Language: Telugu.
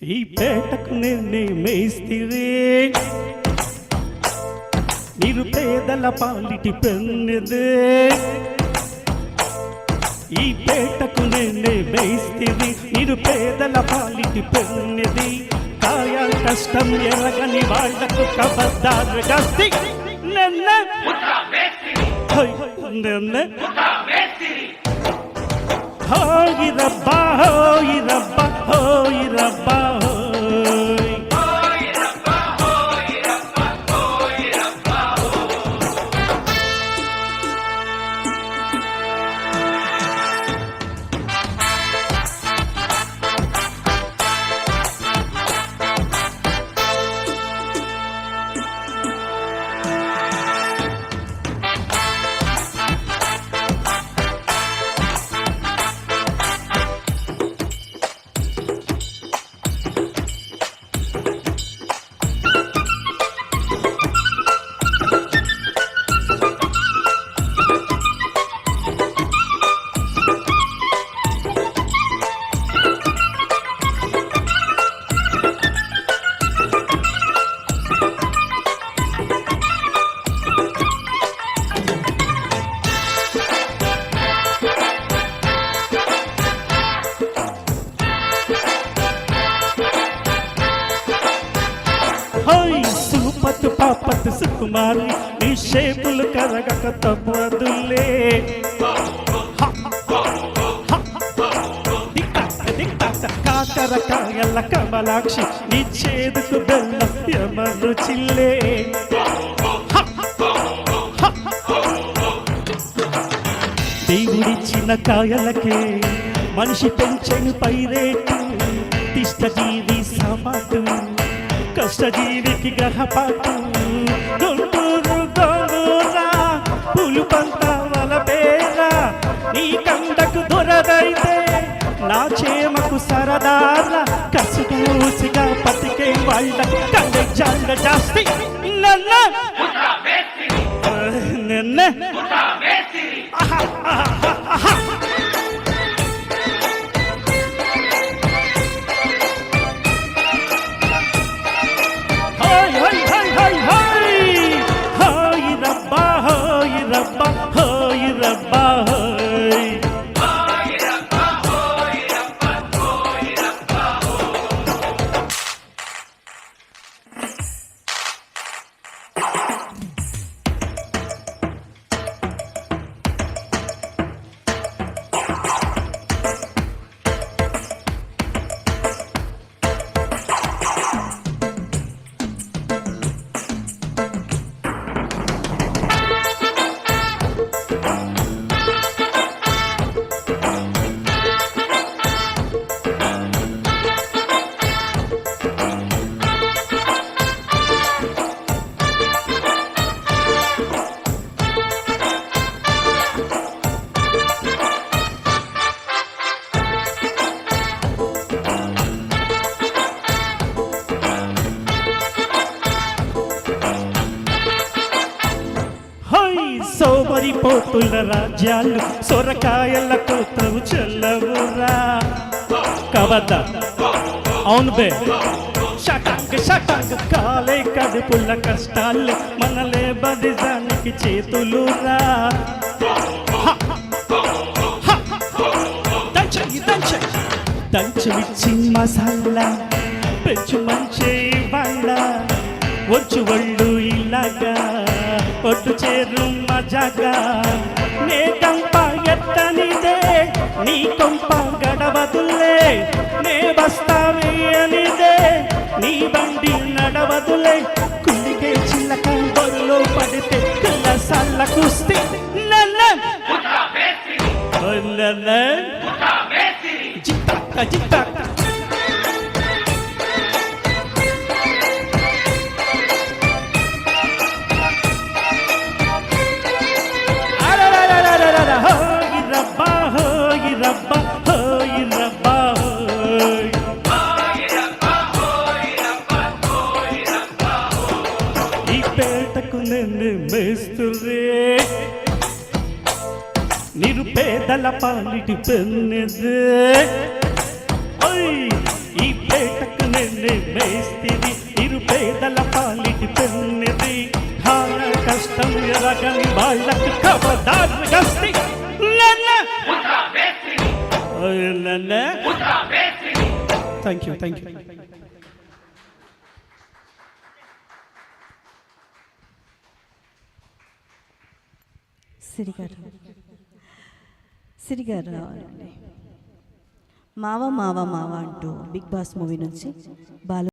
ఈ పేటకు నిన్నే మేస్తివే నిరుపేదల పాలిటి పెన్నెదే ఈ పేటకు నిన్నే మేస్తివి నిరుపేదల పాలిటి పెన్నెది కాయ కష్టం ఎరగని వాళ్లకు కబద్దారు గస్తి నిన్న నిన్న హోయి రబ్బా హోయి రబ్బా హోయి రబ్బా పాపత్ సుకుమారి నీ షేపులు కరగక తప్పదులే కాకరకాయల కమలాక్షి నీ చేదుకు బెల్లం యమరు చిల్లే దేవుడిచ్చిన కాయలకే మనిషి పెంచెను పైరేటు తిష్టజీవి సమాటు కష్టజీవికి గ్రహపాటు గుంటూరు గోరా పులుపంత వలపేరా నీ కండకు దొరదైతే నా చేమకు సరదారా కసిగా ఊసిగా పతికే వాళ్ళ కండ జాండ జాస్తి నన్న నిన్న సోమరిపోతుల రాజ్యాలు సొరకాయల కోతవు చెల్లవురా కవద్ద అవును బే షటాంగ్ షటాంగ్ కాలే కడుపుల కష్టాలు మనలే బదిజానికి చేతులురా దంచు మిర్చి మసాలా పెంచు మంచి వాళ్ళ వచ్చు ఒళ్ళు ఇలాగా ఒడ్డు చేరు మజాగా నే కంప ఎత్తనిదే నీ కొంప గడవదులే నే బస్తావే అనిదే నీ బండి నడవదులే కుల్లికే చిల్లక బొరులో పడితే పిల్ల సల్ల కుస్తీ నన్న జిత్తక్క జిత్తక్క మేస్తురే నిరుపేదల పాలిటి పెన్నెదే ఈ పేటకు వెన్నె మేస్తివి నిరుపేదల పాలిటి పెన్నిది హాల కష్టం ఎరగని వాళ్ళకి కవదారు గస్తి థ్యాంక్ యూ సిరిగారు రావాలండి. మావ మావ మావ అంటూ బిగ్ బాస్ మూవీ నుంచి బాలు